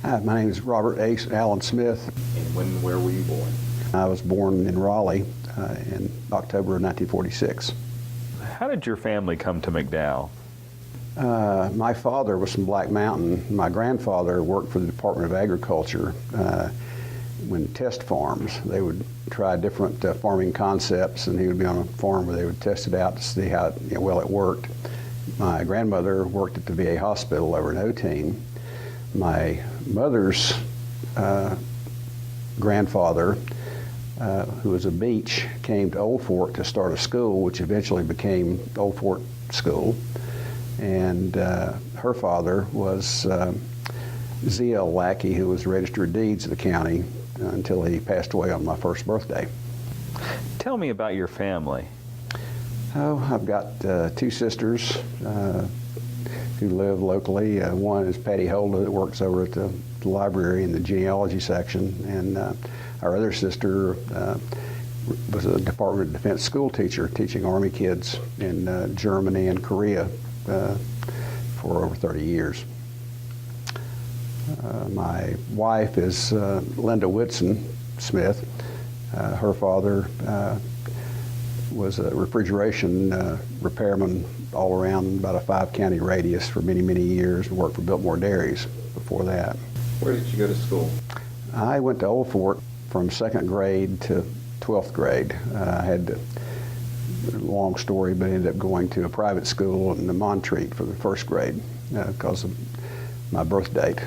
My name is Robert Ace Allen Smith. And when and where were you born? I was born in Raleigh in October of 1946. How did your family come to McDowell? My father was from Black Mountain. My grandfather worked for the Department of Agriculture when test farms. They would try different farming concepts, and he would be on a farm where they would test it out to see how well it worked. My grandmother worked at the VA hospital over in O-Team. My mother's grandfather, who was a Beach, came to Old Fort to start a school, which eventually became Old Fort School. And her father was Z.L. Lackey, who was Register of Deeds of the county until he passed away on my first birthday. Tell me about your family. Oh, I've got two sisters who live locally. One is Patty Holda, that works over at the library in the genealogy section, and our other sister was a Department of Defense school teacher, teaching Army kids in Germany and Korea for over 30 years. My wife is Linda Whitson Smith. Her father was a refrigeration repairman all around about a 5-county radius for many, many years, and worked for Biltmore Dairies before that. Where did you go to school? I went to Old Fort from 2nd grade to 12th grade. I had a long story, but ended up going to a private school in the Montreat for the 1st grade because of my birth date.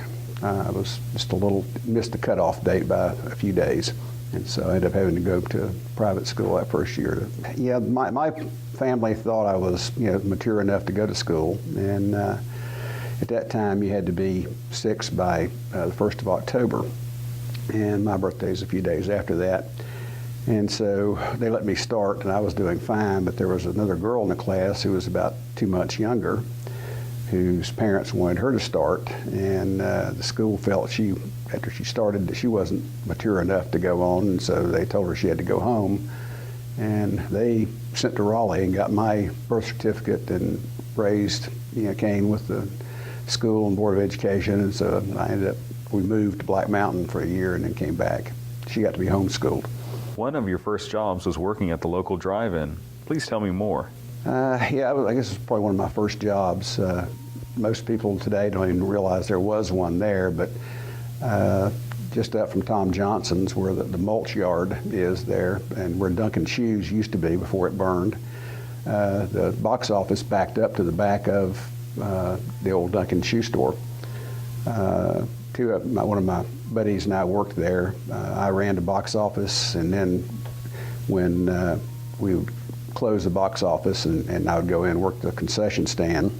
I was just a little, missed the cutoff date by a few days. And so I ended up having to go to private school that first year. Yeah, my family thought I was mature enough to go to school. And at that time, you had to be 6 by the 1st of October. And my birthday is a few days after that. And so they let me start, and I was doing fine, but there was another girl in the class who was about 2 months younger, whose parents wanted her to start, and the school felt after she started, that she wasn't mature enough to go on, and so they told her she had to go home. And they sent to Raleigh and got my birth certificate and raised Cain with the school and Board of Education, and so we moved to Black Mountain for a year and then came back. She got to be homeschooled. One of your first jobs was working at the local drive-in. Please tell me more. Yeah, I guess it's probably one of my first jobs. Most people today don't even realize there was one there, but just up from Tom Johnson's, where the mulch yard is there, and where Duncan Shoes used to be before it burned, the box office backed up to the back of the old Duncan shoe store. One of my buddies and I worked there. I ran the box office, and then when we would close the box office and I would go in and work the concession stand,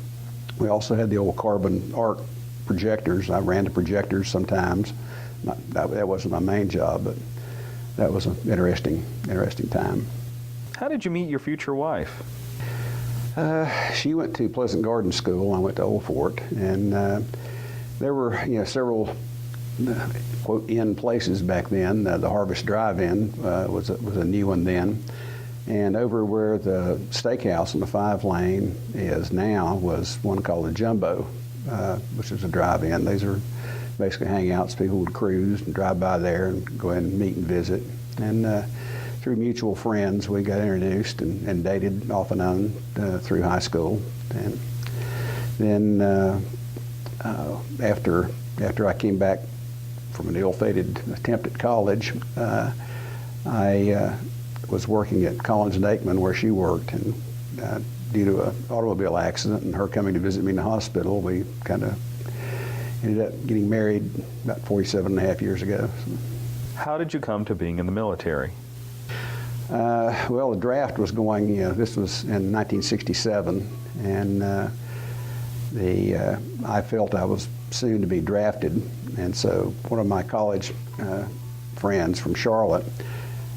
we also had the old carbon arc projectors. I ran the projectors sometimes. That wasn't my main job, but that was an interesting time. How did you meet your future wife? She went to Pleasant Garden School. I went to Old Fort, and there were several quote in places back then. The Harvest Drive-In was a new one then, and over where the steakhouse on the 5-lane is now was one called the Jumbo, which is a drive-in. These are basically hangouts. People would cruise and drive by there and go in and meet and visit. And through mutual friends, we got introduced and dated off and on through high school. And then after I came back from an ill-fated attempt at college, I was working at Collins and Aikman, where she worked, and due to an automobile accident and her coming to visit me in the hospital, we kind of ended up getting married about 47.5 years ago. How did you come to being in the military? Well, the draft was going, this was in 1967, and I felt I was soon to be drafted, and so one of my college friends from Charlotte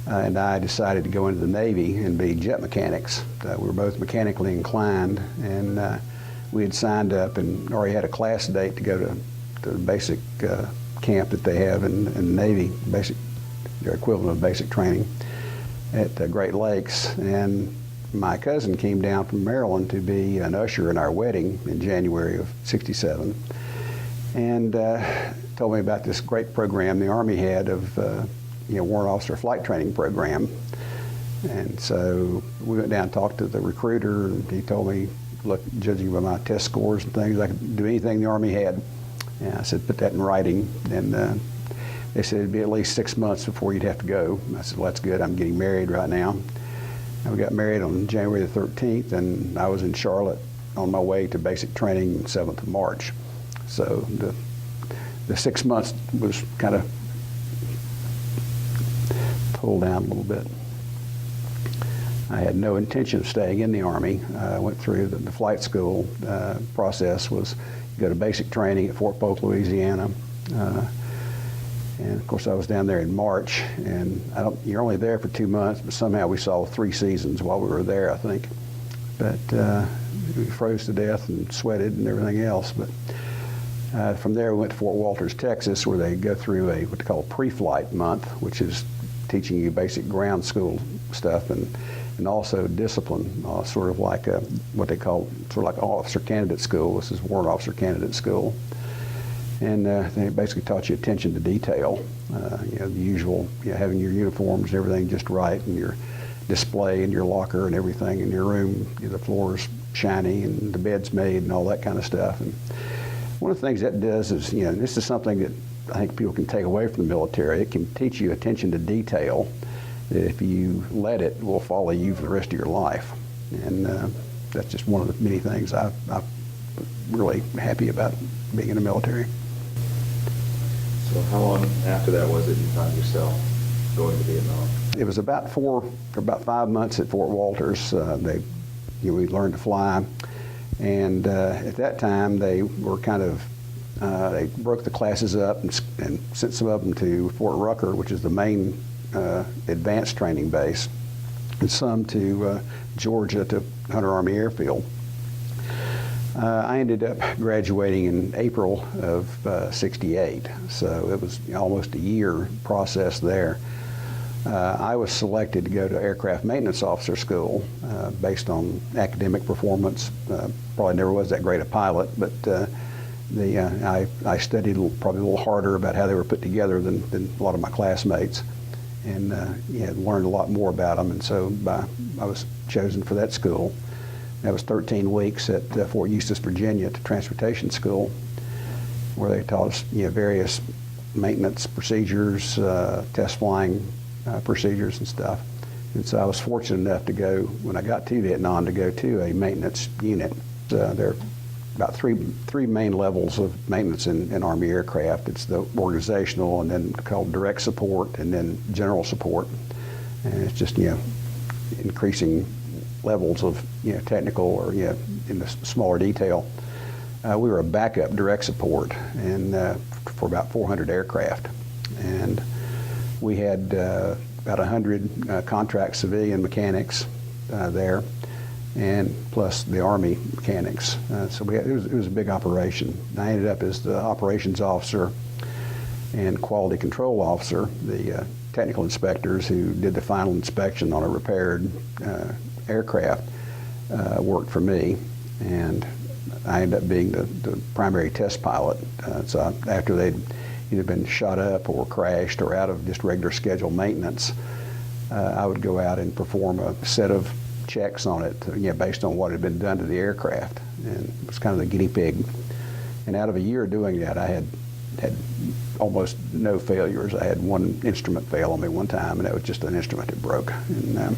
and I decided to go into the Navy and be jet mechanics. We were both mechanically inclined, and we had signed up and already had a class date to go to the basic camp that they have in the Navy, their equivalent of basic training at Great Lakes. And my cousin came down from Maryland to be an usher in our wedding in January of '67. and told me about this great program the Army had of Warrant Officer Flight Training Program. And so we went down and talked to the recruiter, and he told me, look, judging by my test scores and things, I could do anything the Army had. And I said, put that in writing. And they said it'd be at least 6 months before you'd have to go. I said, well, that's good. I'm getting married right now. And we got married on January the 13th, and I was in Charlotte on my way to basic training 7th of March. So the 6 months was kind of pulled down a little bit. I had no intention of staying in the Army. I went through the flight school process. Was go to basic training at Fort Polk, Louisiana. And of course I was down there in March, and you're only there for 2 months, but somehow we saw 3 seasons while we were there, I think. But we froze to death and sweated and everything else. But from there we went to Fort Walters, Texas, where they go through what they call pre-flight month, which is teaching you basic ground school stuff and also discipline, sort of like what they call sort of like officer candidate school. This is Warrant Officer Candidate School. And they basically taught you attention to detail, the usual, having your uniforms and everything just right, and your display and your locker and everything in your room, the floor's shiny and the bed's made and all that kind of stuff. And one of the things that does is, this is something that I think people can take away from the military. It can teach you attention to detail that if you let it, will follow you for the rest of your life. And that's just one of the many things I'm really happy about being in the military. So how long after that was it you found yourself going to Vietnam? It was about 5 months at Fort Walters. We learned to fly, and at that time they were kind of they broke the classes up and sent some of them to Fort Rucker, which is the main advanced training base, and some to Georgia to Hunter Army Airfield. I ended up graduating in April of '68, so it was almost a year process there. I was selected to go to Aircraft Maintenance Officer School based on academic performance. Probably never was that great a pilot, but I studied probably a little harder about how they were put together than a lot of my classmates, and learned a lot more about them. And so I was chosen for that school. That was 13 weeks at Fort Eustis, Virginia, at the transportation school, where they taught us various maintenance procedures, test flying procedures and stuff. And so I was fortunate enough to go, when I got to Vietnam, to go to a maintenance unit. There are about three main levels of maintenance in Army aircraft. It's the organizational, and then called direct support, and then general support. And it's just increasing levels of technical or in the smaller detail. We were a backup direct support, and for about 400 aircraft, and we had about 100 contract civilian mechanics there, and plus the Army mechanics. So it was a big operation. I ended up as the operations officer and quality control officer. The technical inspectors who did the final inspection on a repaired aircraft worked for me, and I ended up being the primary test pilot. So after they'd either been shot up or crashed or out of just regular scheduled maintenance, I would go out and perform a set of checks on it, based on what had been done to the aircraft, and it was kind of the guinea pig. And out of a year doing that, I had almost no failures. I had one instrument fail on me one time, and that was just an instrument that broke. And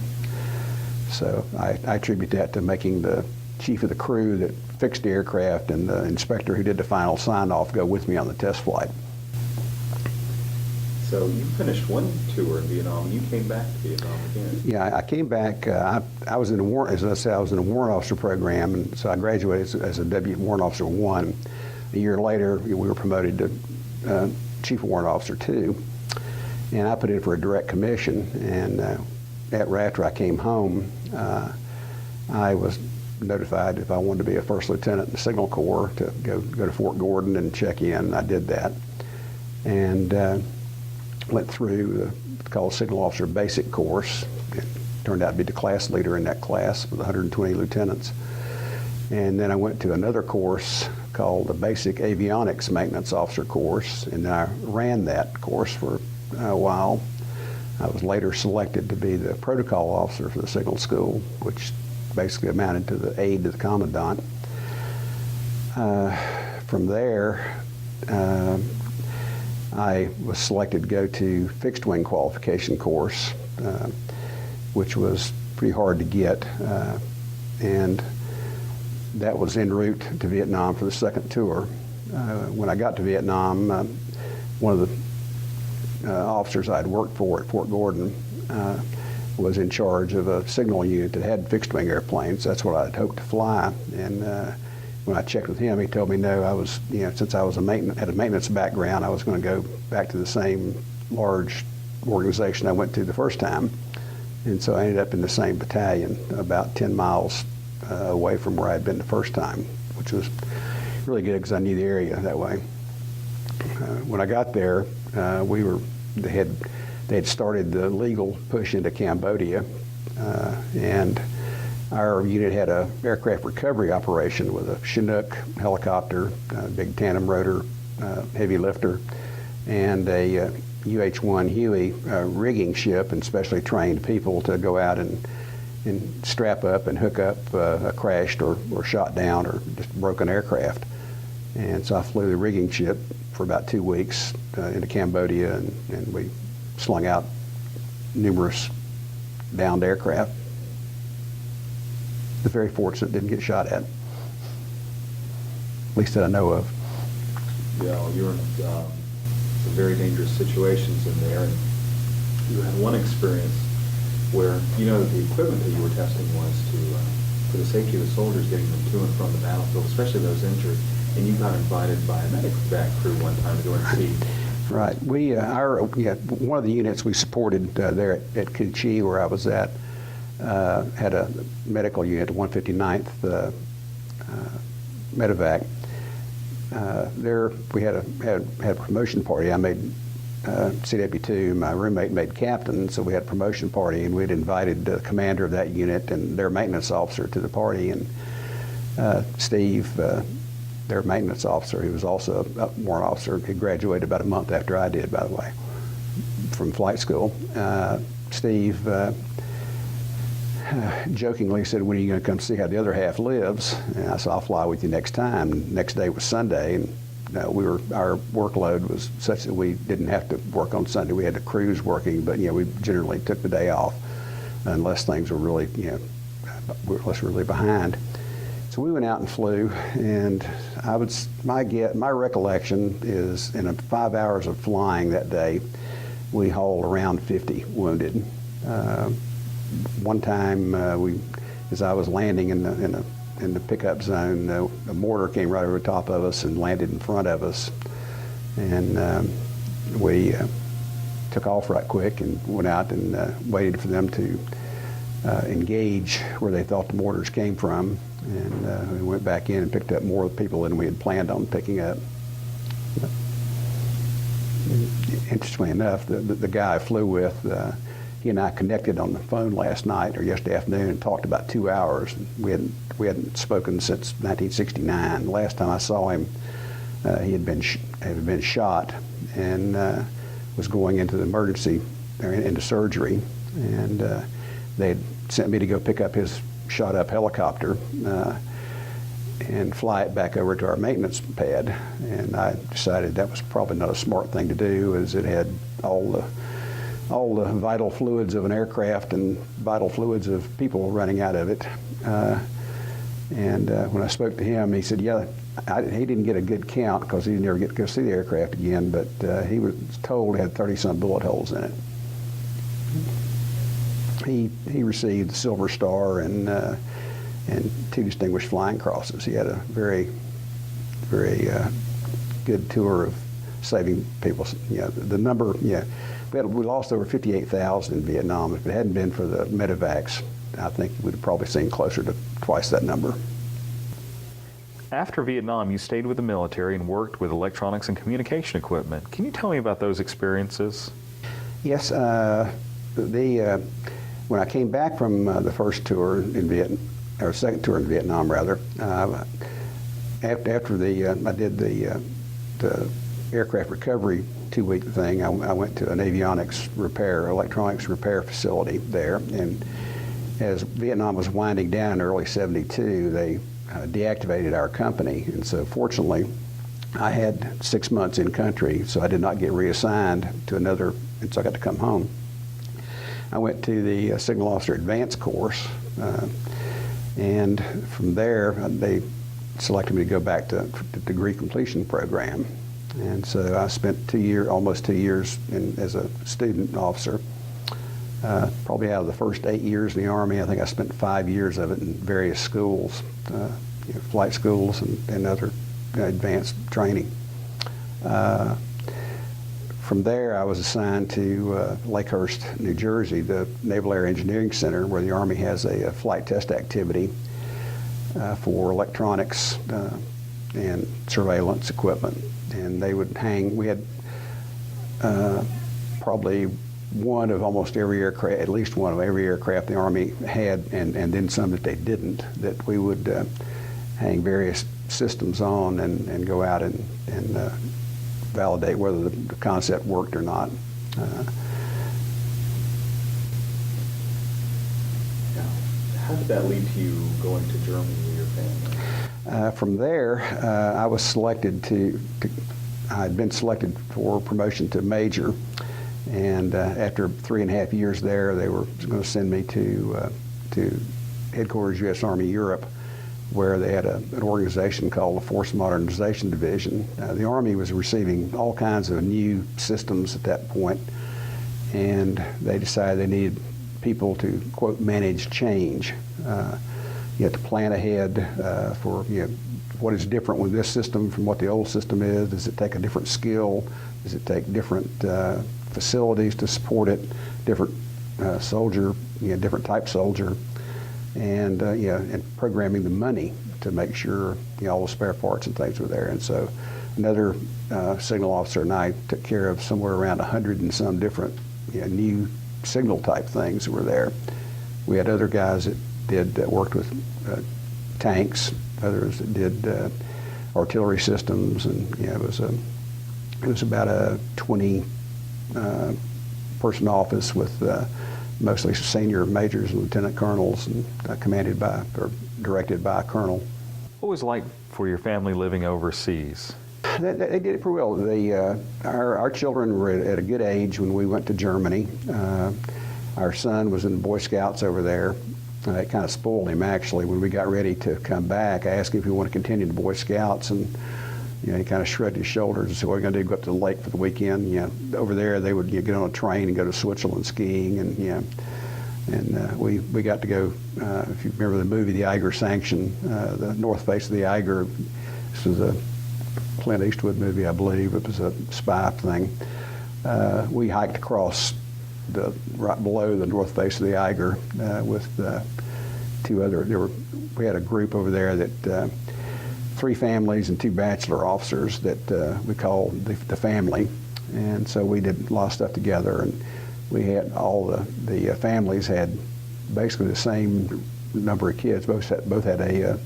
so I attribute that to making the chief of the crew that fixed the aircraft and the inspector who did the final sign-off go with me on the test flight. So you finished one tour in Vietnam, and you came back to Vietnam again. Yeah, I came back. I was in a warrant, as I said, I was in a warrant officer program, and so I graduated as a Warrant Officer 1. A year later, we were promoted to Chief Warrant Officer 2, and I put in for a direct commission. And right after I came home, I was notified if I wanted to be a first lieutenant in the Signal Corps to go to Fort Gordon and check in. I did that, and went through what's called Signal Officer Basic course. It turned out to be the class leader in that class with 120 lieutenants. And then I went to another course called the Basic Avionics Maintenance Officer course, and I ran that course for a while. I was later selected to be the protocol officer for the signal school, which basically amounted to the aide to the commandant. From there, I was selected to go to fixed wing qualification course, which was pretty hard to get, and that was en route to Vietnam for the second tour. When I got to Vietnam, one of the officers I'd worked for at Fort Gordon was in charge of a signal unit that had fixed wing airplanes. That's what I'd hoped to fly. And when I checked with him, he told me no, I was, since I was had a maintenance background, I was going to go back to the same large organization I went to the first time. And so I ended up in the same battalion, about 10 miles away from where I'd been the first time, which was really good because I knew the area that way. When I got there, they had started the legal push into Cambodia, and our unit had a aircraft recovery operation with a Chinook helicopter, a big tandem rotor heavy lifter, and a UH-1 Huey rigging ship, and specially trained people to go out and strap up and hook up a crashed or shot down or just broken aircraft. And so I flew the rigging ship for about 2 weeks into Cambodia, and we slung out numerous downed aircraft. Was very fortunate, didn't get shot at least that I know of. Yeah, well, you were in some very dangerous situations in there, and you had one experience where the equipment that you were testing was for the safety of the soldiers, getting them to and from the battlefield, especially those injured, and you got invited by a medevac crew one time to go and see. Right. We one of the units we supported there at Cu Chi, where I was at, had a medical unit, the 159th medevac. There we had a promotion party. I made CW2, my roommate made captain, so we had a promotion party, and we'd invited the commander of that unit and their maintenance officer to the party, and Steve, their maintenance officer, who was also a warrant officer, he graduated about a month after I did, by the way, from flight school. Steve jokingly said, "When are you going to come see how the other half lives?" And I said, "I'll fly with you next time." Next day was Sunday, and our workload was such that we didn't have to work on Sunday. We had the crews working, but we generally took the day off unless things were really, unless we were really behind. So we went out and flew, and my recollection is in 5 hours of flying that day, we hauled around 50 wounded. One time, as I was landing in the pickup zone, a mortar came right over the top of us and landed in front of us, and we took off right quick and went out and waited for them to engage where they thought the mortars came from, and we went back in and picked up more people than we had planned on picking up. Interestingly enough, the guy I flew with, he and I connected on the phone last night or yesterday afternoon and talked about 2 hours. We hadn't spoken since 1969. The last time I saw him, he had been shot and was going into the emergency, or into surgery, and they had sent me to go pick up his shot-up helicopter and fly it back over to our maintenance pad. And I decided that was probably not a smart thing to do, as it had all the vital fluids of an aircraft and vital fluids of people running out of it. And when I spoke to him, he said, he didn't get a good count because he didn't ever get to go see the aircraft again, but he was told it had 30-some bullet holes in it. He received the Silver Star and 2 Distinguished Flying Crosses. He had a very, very good tour of saving people. The number, we lost over 58,000 in Vietnam. If it hadn't been for the medevacs, I think we'd have probably seen closer to twice that number. After Vietnam, you stayed with the military and worked with electronics and communication equipment. Can you tell me about those experiences? Yes. When I came back from the first tour in Vietnam, or second tour in Vietnam rather, after I did the aircraft recovery 2-week thing, I went to an avionics repair, electronics repair facility there. And as Vietnam was winding down in early '72, they deactivated our company. And so fortunately, I had 6 months in country, so I did not get reassigned to another, and so I got to come home. I went to the Signal Officer Advanced course, and from there, they selected me to go back to the degree completion program. And so I spent almost 2 years as a student officer. Probably out of the first 8 years in the Army, I think I spent 5 years of it in various schools, flight schools and other advanced training. From there, I was assigned to Lakehurst, New Jersey, the Naval Air Engineering Center, where the Army has a flight test activity for electronics and surveillance equipment. And they would we had probably one of almost every aircraft, at least one of every aircraft the Army had, and then some that they didn't, that we would hang various systems on and go out and validate whether the concept worked or not. How did that lead to you going to Germany with your family? From there, I was selected I had been selected for promotion to major, and after 3.5 years there, they were going to send me to headquarters U.S. Army Europe, where they had an organization called the Force Modernization Division. The Army was receiving all kinds of new systems at that point, and they decided they needed people to, quote, manage change. You have to plan ahead for what is different with this system from what the old system is. Does it take a different skill? Does it take different facilities to support it? Different soldier, different type soldier, and and programming the money to make sure all the spare parts and things were there. And so another signal officer and I took care of somewhere around 100 and some different new signal type things that were there. We had other guys that worked with tanks, others that did artillery systems, and it was about a 20 person office with mostly senior majors and lieutenant colonels, and commanded by or directed by a colonel. What was it like for your family living overseas? They did it pretty well. Our children were at a good age when we went to Germany. Our son was in the Boy Scouts over there. It kind of spoiled him, actually. When we got ready to come back, I asked him if he wanted to continue the Boy Scouts, and he kind of shrugged his shoulders and said, "What are you going to do? Go up to the lake for the weekend?" Over there, they would get on a train and go to Switzerland skiing, and we got to go. If you remember the movie, The Eiger Sanction, the north face of the Eiger. This was a Clint Eastwood movie, I believe. It was a spy thing. We hiked across right below the north face of the Eiger with two other. We had a group over there that 3 families and 2 bachelor officers that we called the family, and so we did a lot of stuff together. And we had all the families had basically the same number of kids. Both had a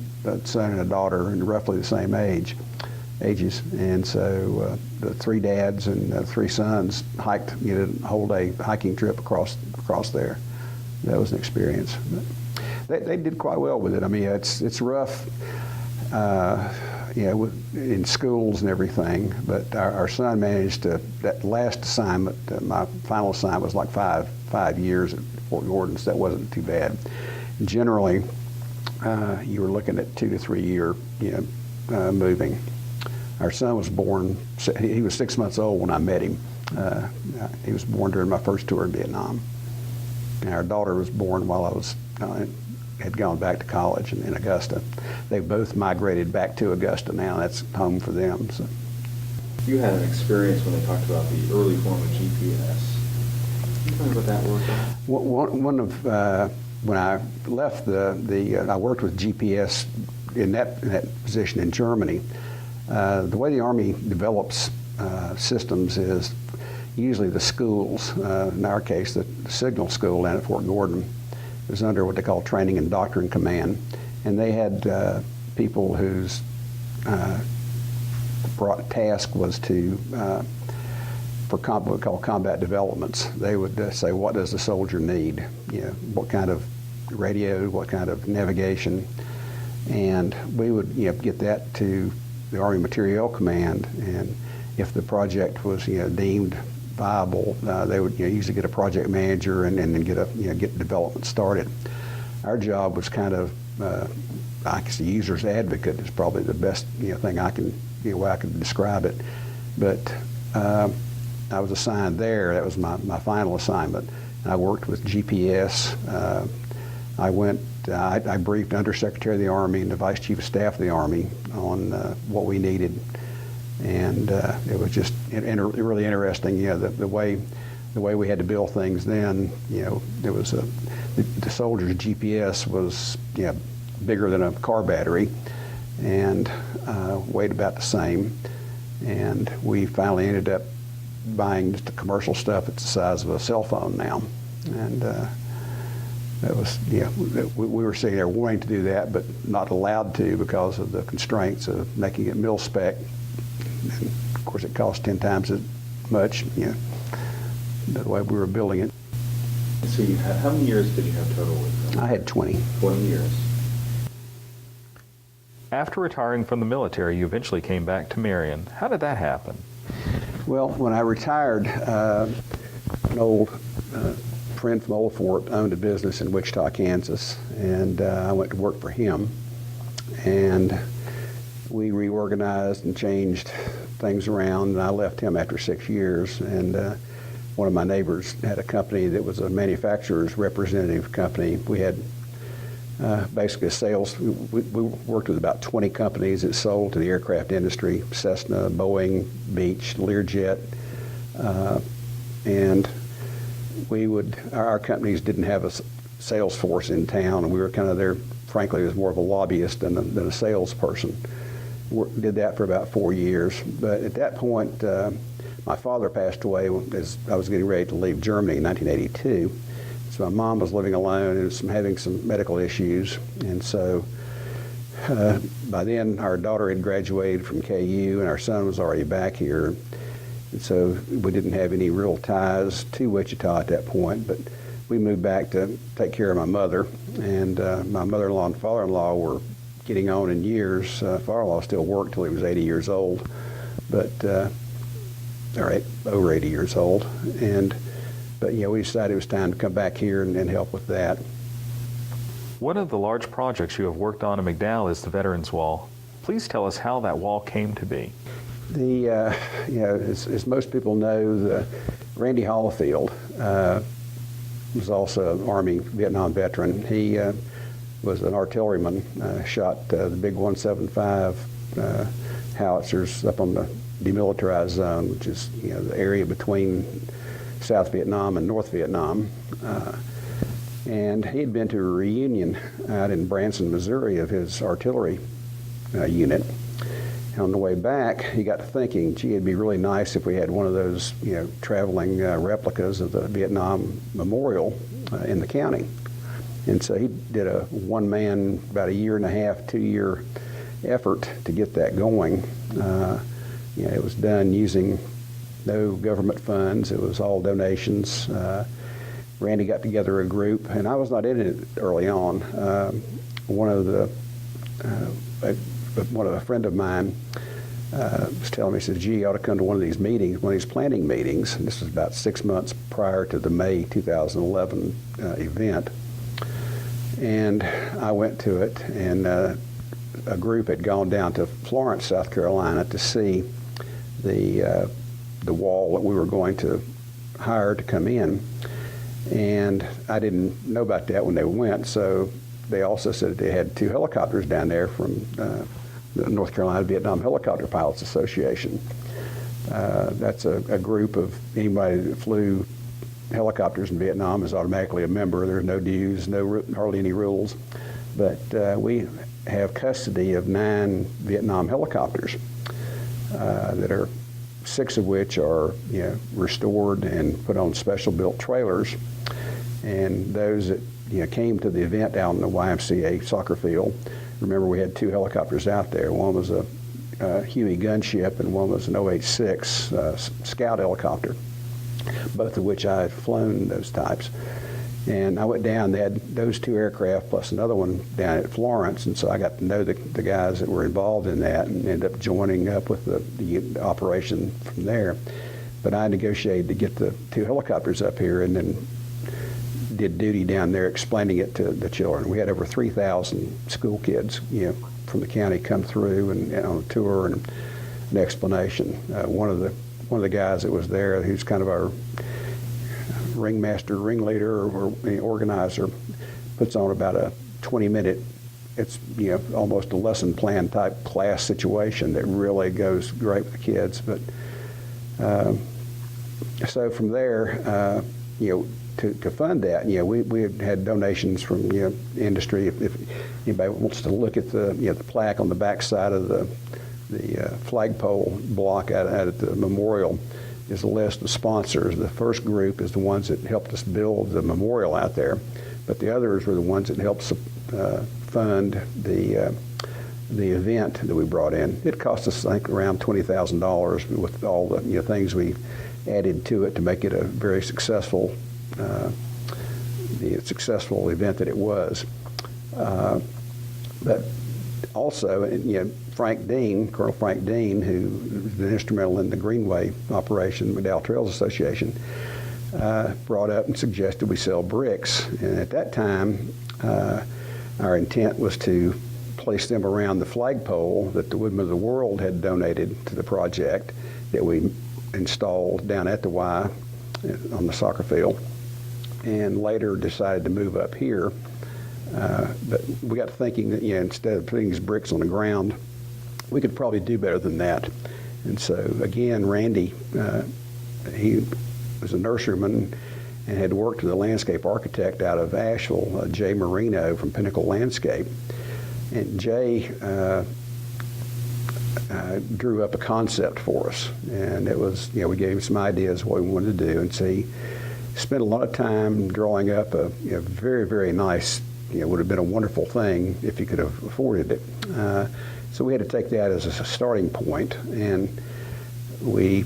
son and a daughter, and roughly the same ages. And so the 3 dads and 3 sons hiked, a whole day hiking trip across there. That was an experience. But they did quite well with it. I mean, it's rough, in schools and everything. But our son managed to. That last assignment, my final assignment was like five years at Fort Gordon, so that wasn't too bad. Generally, you were looking at 2 to 3 year, moving. Our son was born, he was 6 months old when I met him. He was born during my first tour in Vietnam. And our daughter was born while I had gone back to college in Augusta. They both migrated back to Augusta now. That's home for them. So. You had an experience when they talked about the early form of GPS. Can you tell me about that work? When I left I worked with GPS in that position in Germany. The way the Army develops systems is usually the schools, in our case, the signal school down at Fort Gordon, was under what they call Training and Doctrine Command. And they had people whose task was to for what we call combat developments. They would say, what does the soldier need? You know, what kind of radio, what kind of navigation, and we would get that to the Army Materiel Command, and if the project was deemed viable, they would usually get a project manager and then get development started. Our job was kind of I guess the user's advocate is probably the best thing I can way I can describe it, but I was assigned there. That was my final assignment. I worked with GPS. I briefed Undersecretary of the Army and the Vice Chief of Staff of the Army on what we needed, and it was just really interesting. The way we had to build things then. There was the soldier's GPS was bigger than a car battery, and weighed about the same. And we finally ended up buying just the commercial stuff at the size of a cell phone now, and that was we were sitting there wanting to do that, but not allowed to because of the constraints of making it mil spec. And of course, it cost 10 times as much. The way we were building it. So how many years did you have total with them? I had 20. 20 years. After retiring from the military, you eventually came back to Marion. How did that happen? Well, when I retired, an old friend from Old Fort owned a business in Wichita, Kansas, and I went to work for him. And we reorganized and changed things around, and I left him after 6 years. And one of my neighbors had a company that was a manufacturer's representative company. We had basically sales. We worked with about 20 companies that sold to the aircraft industry: Cessna, Boeing, Beech, Learjet, and our companies didn't have a sales force in town, and we were kind of there, frankly, as more of a lobbyist than a salesperson. Did that for about 4 years, but at that point, my father passed away as I was getting ready to leave Germany in 1982. So my mom was living alone and was having some medical issues, and so by then our daughter had graduated from KU and our son was already back here, and so we didn't have any real ties to Wichita at that point. But we moved back to take care of my mother, and my mother-in-law and father-in-law were getting on in years. Father-in-law still worked till he was 80 years old, but over 80 years old, But we decided it was time to come back here and help with that. One of the large projects you have worked on in McDowell is the Veterans Wall. Please tell us how that wall came to be. As most people know, Randy Hallfield was also an Army Vietnam veteran. He was an artilleryman, shot the big 175 howitzers up on the demilitarized zone, which is the area between South Vietnam and North Vietnam, and he'd been to a reunion out in Branson, Missouri of his artillery unit. And on the way back, he got to thinking, gee, it'd be really nice if we had one of those traveling replicas of the Vietnam Memorial in the county. And so he did a one-man, about a year and a half, 2-year effort to get that going. It was done using no government funds. It was all donations. Randy got together a group, and I was not in it early on. A friend of mine was telling me, he said, gee, you ought to come to one of these meetings, one of these planning meetings. And this was about 6 months prior to the May 2011 event. And I went to it, and a group had gone down to Florence, South Carolina to see the wall that we were going to hire to come in. And I didn't know about that when they went, so they also said they had 2 helicopters down there from the North Carolina Vietnam Helicopter Pilots Association. That's a group of anybody that flew helicopters in Vietnam is automatically a member. There's no dues, hardly any rules. But we have custody of 9 Vietnam helicopters that are 6 of which are restored and put on special built trailers. And those that came to the event out in the YMCA soccer field, remember we had 2 helicopters out there. One was a Huey gunship, and one was an OH-6 Scout helicopter, both of which I had flown those types. And I went down, they had those two aircraft plus another one down at Florence, and so I got to know the guys that were involved in that and ended up joining up with the operation from there. But I negotiated to get the two helicopters up here and then did duty down there explaining it to the children. We had over 3,000 school kids, from the county come through and on a tour and an explanation. One of the guys that was there, who's kind of our ringleader or organizer, puts on about a 20-minute, it's almost a lesson plan type class situation that really goes great with the kids. But so from there, to fund that, we had donations from industry. If anybody wants to look at the plaque on the back side of the flagpole block out at the memorial, is a list of sponsors. The first group is the ones that helped us build the memorial out there, but the others were the ones that helped fund the event that we brought in. It cost us, I think, around $20,000 with all the things we added to it to make it a very successful successful event that it was. But also, Colonel Frank Dean, who was instrumental in the Greenway operation, McDowell Trails Association, brought up and suggested we sell bricks. And at that time, our intent was to place them around the flagpole that the Woodmen of the World had donated to the project that we installed down at the Y on the soccer field, and later decided to move up here. But we got to thinking that instead of putting these bricks on the ground, we could probably do better than that. And so again, Randy, he was a nurseryman and had worked with a landscape architect out of Asheville, Jay Marino from Pinnacle Landscape. And Jay drew up a concept for us, and it was, we gave him some ideas of what we wanted to do, and so he spent a lot of time drawing up a very, very nice, would have been a wonderful thing if he could have afforded it. So we had to take that as a starting point, and we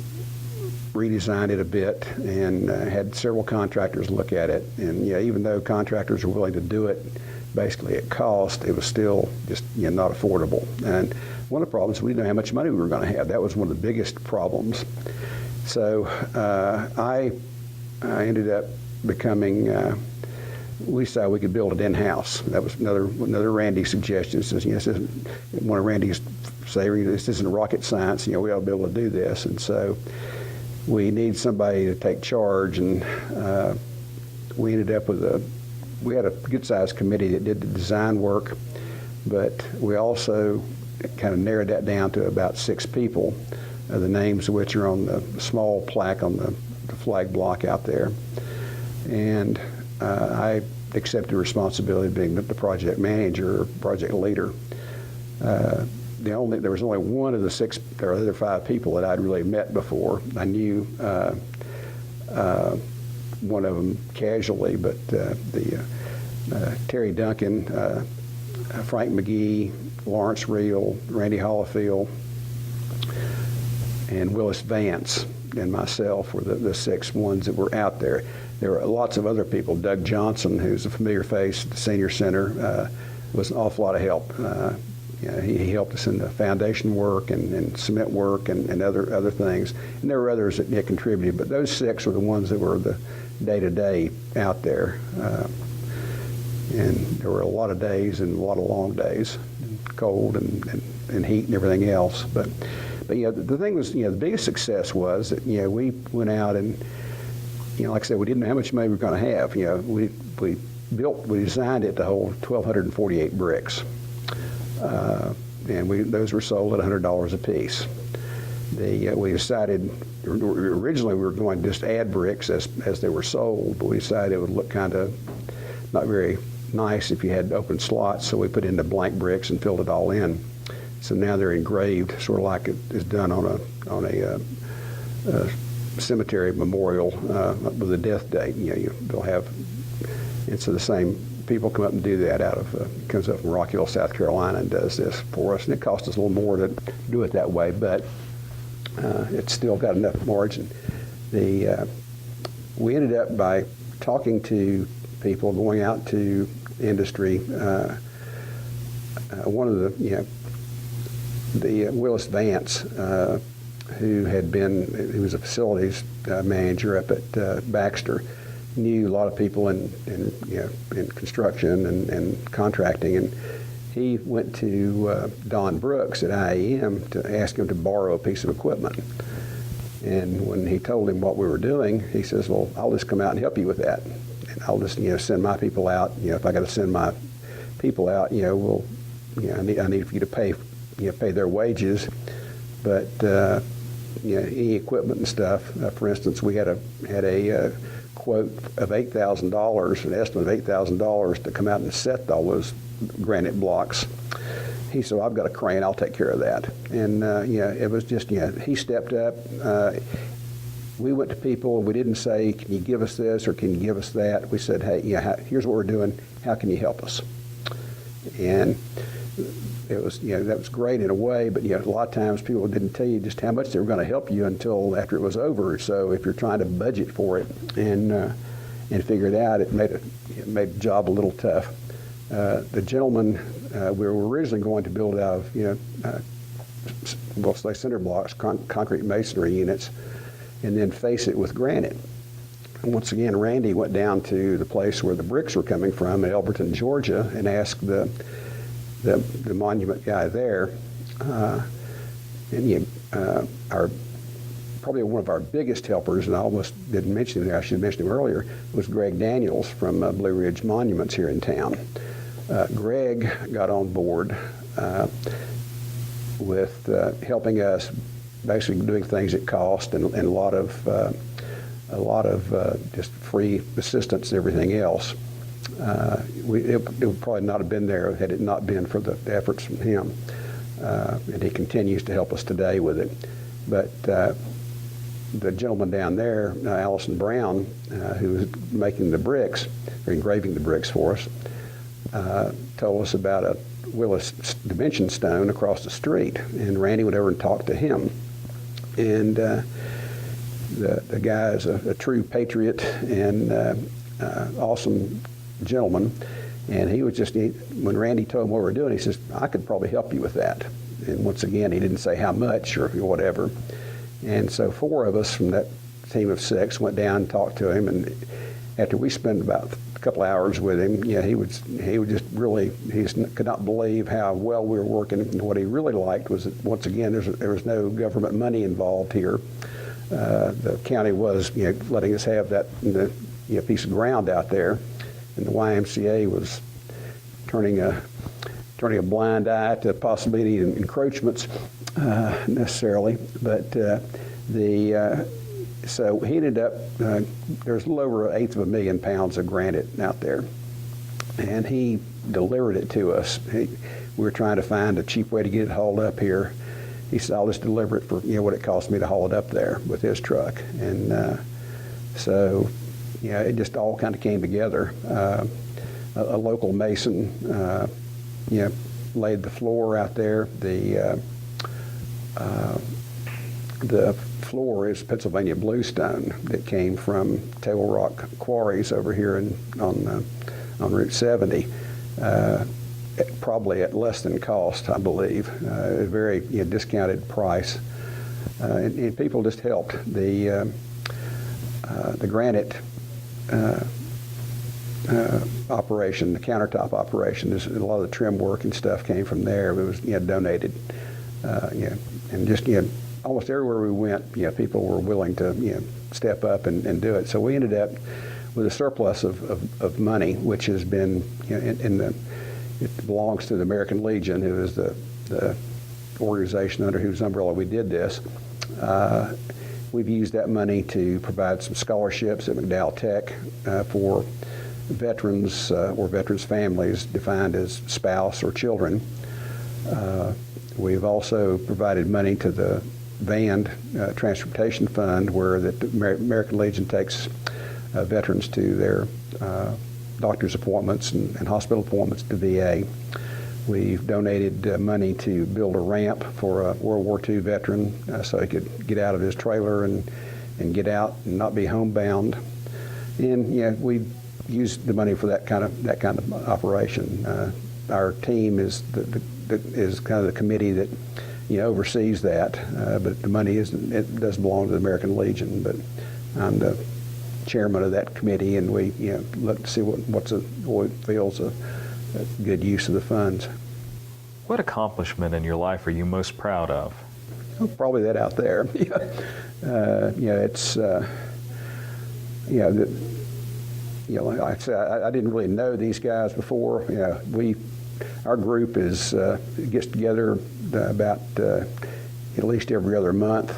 redesigned it a bit and had several contractors look at it. And even though contractors were willing to do it basically at cost, it was still just not affordable. And one of the problems, we didn't know how much money we were going to have. That was one of the biggest problems. So I ended up becoming, we decided we could build it in-house. That was another Randy suggestion. Says, one of Randy's saying, this isn't rocket science, we ought to be able to do this. And so we need somebody to take charge, and we ended up with we had a good-sized committee that did the design work, but we also kind of narrowed that down to about 6 people, the names of which are on the small plaque on the flag block out there. And I accepted responsibility of being the project manager or project leader. There was only one of the 6 or other 5 people that I'd really met before. I knew one of them casually, but Terry Duncan, Frank McGee, Lawrence Reel, Randy Hollifield, and Willis Vance and myself were the 6 ones that were out there. There were lots of other people. Doug Johnson, who's a familiar face at the Senior Center, was an awful lot of help. He helped us in the foundation work and cement work and other things. And there were others that contributed, but those 6 were the ones that were the day-to-day out there. And there were a lot of days and a lot of long days, cold and heat and everything else. But the thing was, the biggest success was that, we went out and, like I said, we didn't know how much money we were going to have. We designed it to hold 1,248 bricks. And those were sold at $100 a piece. We decided, originally we were going to just add bricks as they were sold, but we decided it would look kind of not very nice if you had open slots, so we put in the blank bricks and filled it all in. So now they're engraved, sort of like it is done on a cemetery memorial with a death date. They'll have, it's the same people come up and do that comes up from Rockville, South Carolina, and does this for us. And it costs us a little more to do it that way, but it's still got enough margin. We ended up by talking to people, going out to industry. One of the Willis Vance, who was a facilities manager up at Baxter, knew a lot of people in construction and contracting, and he went to Don Brooks at IAM to ask him to borrow a piece of equipment. And when he told him what we were doing, he says, "Well, I'll just come out and help you with that, and I'll just send my people out. If I got to send my people out, I need for you to pay their wages, but any equipment and stuff. For instance, we had a quote of $8,000, an estimate of $8,000 to come out and set all those granite blocks. He said, "I've got a crane, I'll take care of that." And it was just, he stepped up. We went to people, we didn't say, "Can you give us this or can you give us that?" We said, "Hey, here's what we're doing, how can you help us?" And it was, that was great in a way, but a lot of times people didn't tell you just how much they were going to help you until after it was over. So if you're trying to budget for it and figure it out, it made the job a little tough. The gentleman, we were originally going to build out of, say cinder blocks, concrete masonry units, and then face it with granite. And once again, Randy went down to the place where the bricks were coming from in Elberton, Georgia, and asked the monument guy there, probably one of our biggest helpers, and I almost didn't mention him there, I should have mentioned him earlier, was Greg Daniels from Blue Ridge Monuments here in town. Greg got on board with helping us, basically doing things at cost and a lot of just free assistance and everything else. It would probably not have been there had it not been for the efforts from him. And he continues to help us today with it. But the gentleman down there, Allison Brown, who was making the bricks, or engraving the bricks for us, told us about a Willis dimension stone across the street. And Randy went over and talked to him. And the guy is a true patriot and awesome gentleman, and he was when Randy told him what we were doing, he says, "I could probably help you with that." And once again, he didn't say how much or whatever. And so 4 of us from that team of 6 went down and talked to him, and after we spent about a couple hours with him, he could not believe how well we were working. And what he really liked was that, once again, there was no government money involved here. The county was letting us have that piece of ground out there, and the YMCA was turning a blind eye to possibility of encroachments necessarily. But so he ended up, there's a little over 1/8 of a million pounds of granite out there, and he delivered it to us. We were trying to find a cheap way to get it hauled up here. He said, "I'll just deliver it for what it cost me to haul it up there with his truck." And so it just all kind of came together. A local mason, laid the floor out there. The floor is Pennsylvania bluestone that came from Table Rock quarries over here on Route 70. Probably at less than cost, I believe, a very discounted price, and people just helped. The granite operation, the countertop operation, a lot of the trim work and stuff came from there. It was donated, and just almost everywhere we went, people were willing to step up and do it. So we ended up with a surplus of money, which has been it belongs to the American Legion, who is the organization under whose umbrella we did this. We've used that money to provide some scholarships at McDowell Tech for veterans or veterans' families defined as spouse or children. We've also provided money to the VAND Transportation Fund, where the American Legion takes veterans to their doctor's appointments and hospital appointments to VA. We've donated money to build a ramp for a World War II veteran so he could get out of his trailer and get out and not be homebound. And we used the money for that kind of operation. Our team is is kind of the committee that oversees that, but the money does belong to the American Legion. But I'm the chairman of that committee, and we look to see what feels a good use of the funds. What accomplishment in your life are you most proud of? Oh, probably that out there. It's like I said, I didn't really know these guys before. Our group gets together about at least every other month.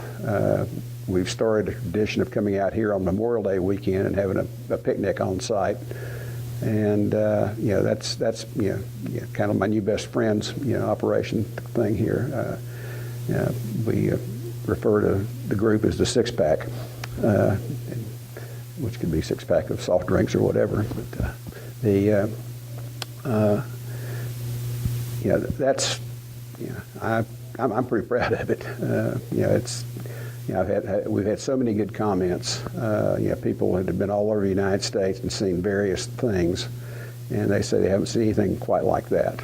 We've started a tradition of coming out here on Memorial Day weekend and having a picnic on site. And that's kind of my new best friends operation thing here. We refer to the group as the six-pack, which could be six-pack of soft drinks or whatever. But that's I'm pretty proud of it. We've had so many good comments. People that have been all over the United States and seen various things, and they say they haven't seen anything quite like that.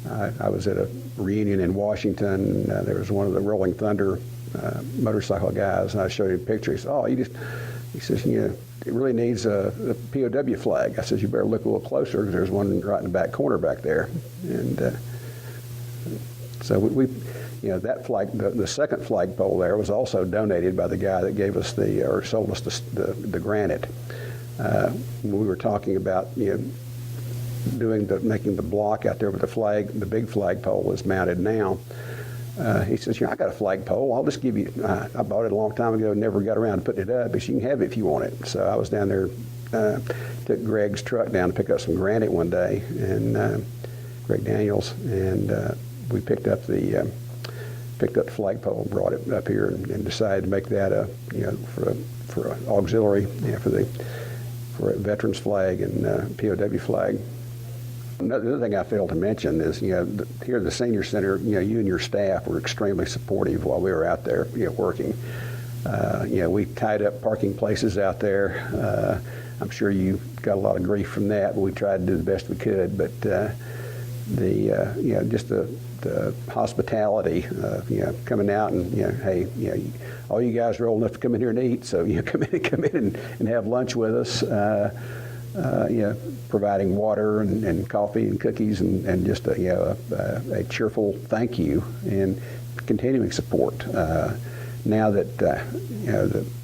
I was at a reunion in Washington. There was one of the Rolling Thunder motorcycle guys, and I showed him a picture. He said, he says, it really needs a POW flag. I said, you better look a little closer because there's one right in the back corner back there. And so we that flag, the second flagpole there was also donated by the guy that gave us sold us the granite. When we were talking about making the block out there with the big flagpole is mounted now. He says, I got a flagpole. I'll just give you. I bought it a long time ago. Never got around to putting it up, but you can have it if you want it. So I was down there, took Greg's truck down to pick up some granite one day, and Greg Daniels, and we picked up the flagpole and brought it up here and decided to make that for an auxiliary for a veterans flag and POW flag. Another thing I failed to mention is, here at the Senior Center, you and your staff were extremely supportive while we were out there, working. We tied up parking places out there. I'm sure you got a lot of grief from that, but we tried to do the best we could. But just the hospitality, coming out and hey, all you guys are old enough to come in here and eat, so come in and have lunch with us. Providing water and coffee and cookies and just a cheerful thank you and continuing support. Now that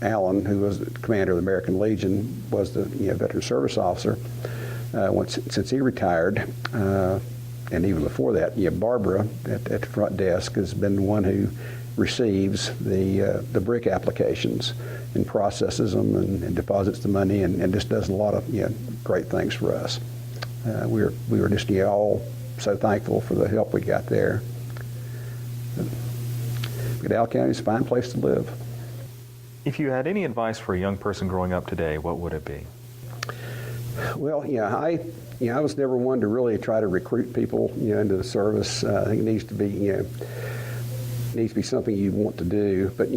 Alan, who was the commander of the American Legion, was the veteran service officer, since he retired, and even before that, Barbara at the front desk has been the one who receives the BRIC applications and processes them and deposits the money and just does a lot of great things for us. We were just all so thankful for the help we got there. McDowell County is a fine place to live. If you had any advice for a young person growing up today, what would it be? Well, I was never one to really try to recruit people into the service. I think it needs to be something you want to do. But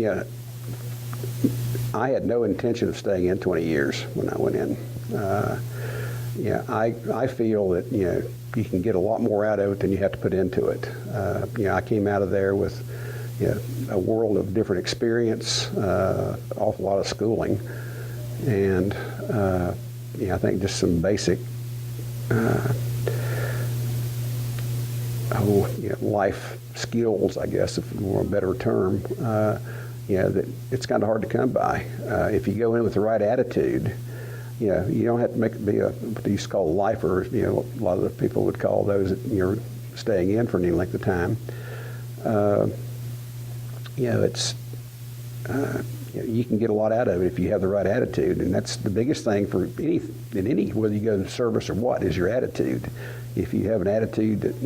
I had no intention of staying in 20 years when I went in. I feel that you can get a lot more out of it than you have to put into it. I came out of there with a world of different experience, awful lot of schooling, and I think just some basic life skills, I guess, if you want a better term. That it's kind of hard to come by. If you go in with the right attitude, you don't have to be what they used to call lifers. A lot of the people would call those that you're staying in for any length of time. You can get a lot out of it if you have the right attitude, and that's the biggest thing for any whether you go to service or what is your attitude. If you have an attitude that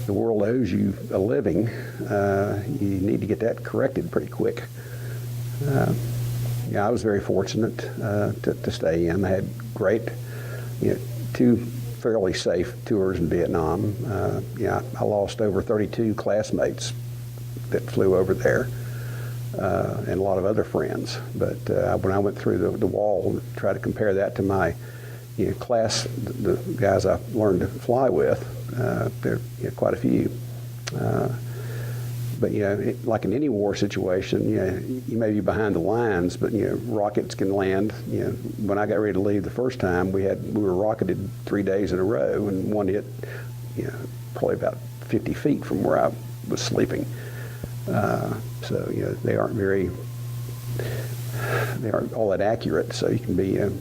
the world owes you a living, you need to get that corrected pretty quick. yeah, I was very fortunate to stay in. I had great, two fairly safe tours in Vietnam. I lost over 32 classmates that flew over there, and a lot of other friends. But when I went through the wall, try to compare that to my class, the guys I learned to fly with, there are quite a few. But like in any war situation, you may be behind the lines, but rockets can land. When I got ready to leave the first time, we were rocketed 3 days in a row, and one hit, probably about 50 feet from where I was sleeping. So they aren't all that accurate. So you can get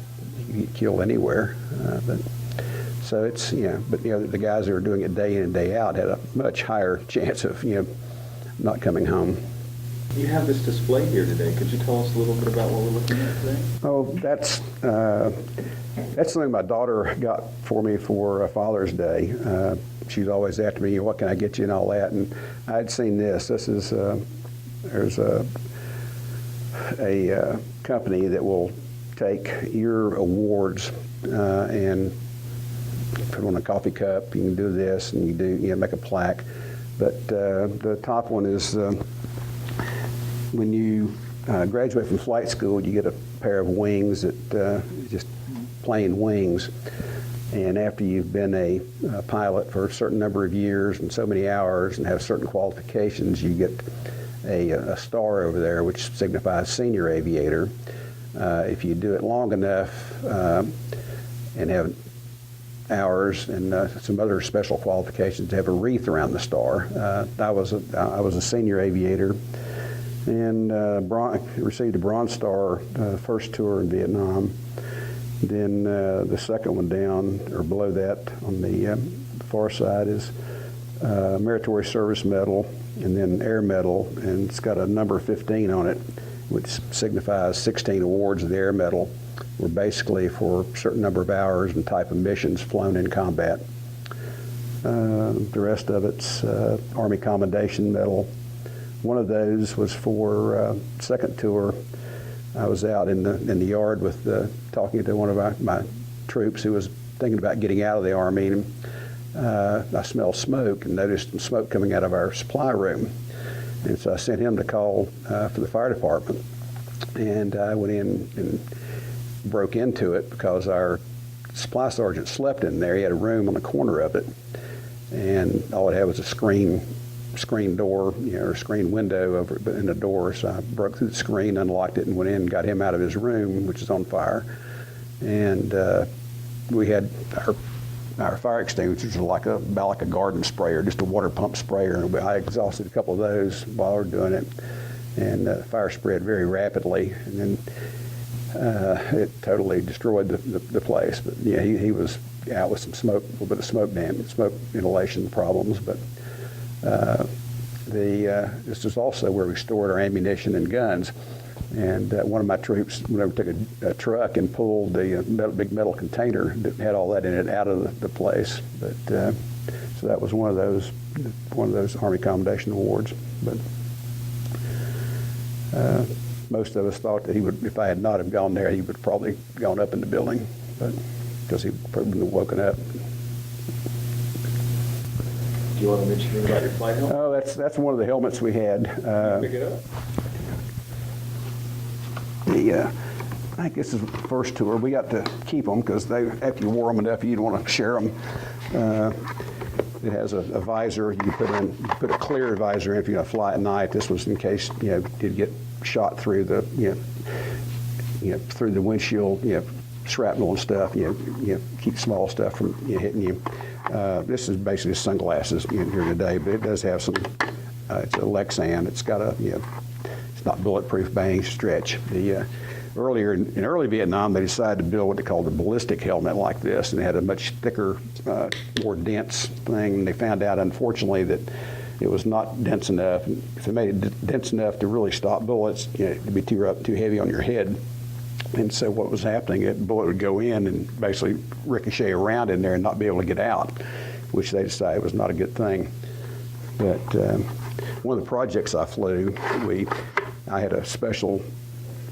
killed anywhere. So it's but the guys who are doing it day in and day out had a much higher chance of not coming home. You have this display here today. Could you tell us a little bit about what we're looking at today? Oh, that's something my daughter got for me for Father's Day. She's always after me, what can I get you and all that. And I'd seen this. This is there's a company that will take your awards and put it on a coffee cup. You can do this, and you make a plaque. But the top one is when you graduate from flight school, you get a pair of wings that just plain wings. And after you've been a pilot for a certain number of years and so many hours and have certain qualifications, you get a star over there, which signifies senior aviator. If you do it long enough and have hours and some other special qualifications, to have a wreath around the star. I was a senior aviator, and received a Bronze Star first tour in Vietnam. Then the second one down, or below that on the far side, is Meritorious Service Medal, and then Air Medal, and it's got a number 15 on it, which signifies 16 awards of the Air Medal were basically for a certain number of hours and type of missions flown in combat. The rest of it's Army Commendation Medal. One of those was for second tour. I was out in the yard with talking to one of my troops who was thinking about getting out of the Army, and I smelled smoke and noticed some smoke coming out of our supply room. And so I sent him to call for the fire department, and I went in and broke into it because our supply sergeant slept in there. He had a room on the corner of it, and all it had was a screen door, or screen window over in the door. So I broke through the screen, unlocked it, and went in and got him out of his room, which is on fire. And we had our fire extinguishers were about like a garden sprayer, just a water pump sprayer. And I exhausted a couple of those while we were doing it, and the fire spread very rapidly, and then it totally destroyed the place. But yeah, he was out with some smoke, a little bit of smoke inhalation problems. But this is also where we stored our ammunition and guns. And one of my troops went over, took a truck and pulled the big metal container that had all that in it out of the place. But so that was one of those Army Commendation Awards. But most of us thought that he would, if I had not have gone there, he would have probably gone up in the building, but because he probably wouldn't have woken up. Do you want to mention anything about your flight helmet? Oh, that's one of the helmets we had. Pick it up. I think this is the first tour. We got to keep them because after you wore them enough, you'd want to share them. It has a visor. You put a clear visor in if you're going to fly at night. This was in case did get shot through the through the windshield, shrapnel and stuff. Keep small stuff from hitting you. This is basically sunglasses here today, but it does have some. It's a Lexan. It's got a it's not bulletproof by any stretch. Earlier in early Vietnam, they decided to build what they called a ballistic helmet like this, and it had a much thicker, more dense thing. And they found out, unfortunately, that it was not dense enough. And if they made it dense enough to really stop bullets, it'd be too heavy on your head. And so what was happening, a bullet would go in and basically ricochet around in there and not be able to get out, which they decided was not a good thing. But one of the projects I flew, I had a special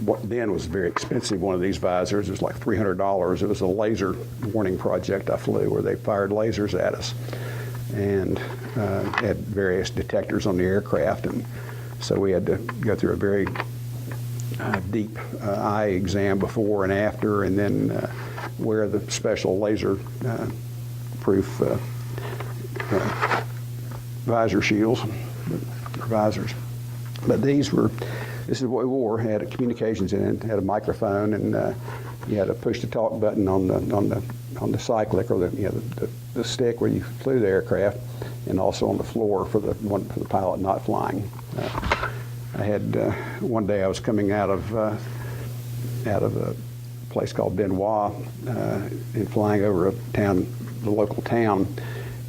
what then was very expensive one of these visors. It was like $300. It was a laser warning project I flew where they fired lasers at us and had various detectors on the aircraft. And so we had to go through a very deep eye exam before and after, and then wear the special laser proof visor shields, visors. But this is what we wore. Had a communications in it, had a microphone, and you had a push-to-talk button on the cyclic, or the stick where you flew the aircraft, and also on the floor for the pilot not flying. I had one day I was coming out of a place called Benoit and flying over the local town,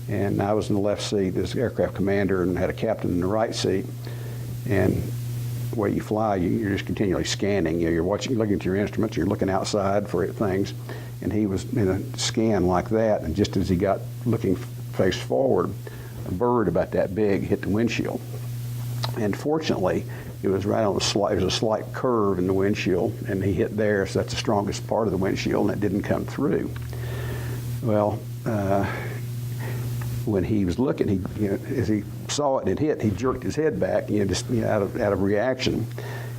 and I was in the left seat as aircraft commander and had a captain in the right seat. And where you fly, you're just continually scanning. You're looking at your instruments, you're looking outside for things, and he was in a scan like that, and just as he got looking face forward, a bird about that big hit the windshield. And fortunately, it was right on there's a slight curve in the windshield, and he hit there, so that's the strongest part of the windshield, and it didn't come through. Well, when he was looking, as he saw it and it hit, he jerked his head back, out of reaction,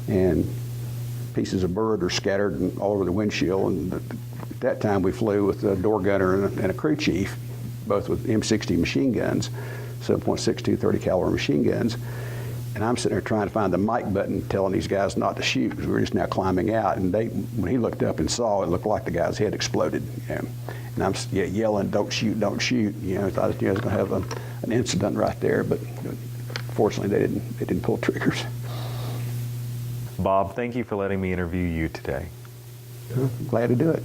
and pieces of bird are scattered all over the windshield. And at that time, we flew with a door gunner and a crew chief, both with M60 machine guns, 7.62 30 caliber machine guns. And I'm sitting there trying to find the mic button, telling these guys not to shoot, because we were just now climbing out. And when he looked up and saw, it looked like the guy's head exploded. And I'm yelling, "Don't shoot, don't shoot!" I thought I was going to have an incident right there, but fortunately they didn't pull triggers. Bob, thank you for letting me interview you today. Glad to do it.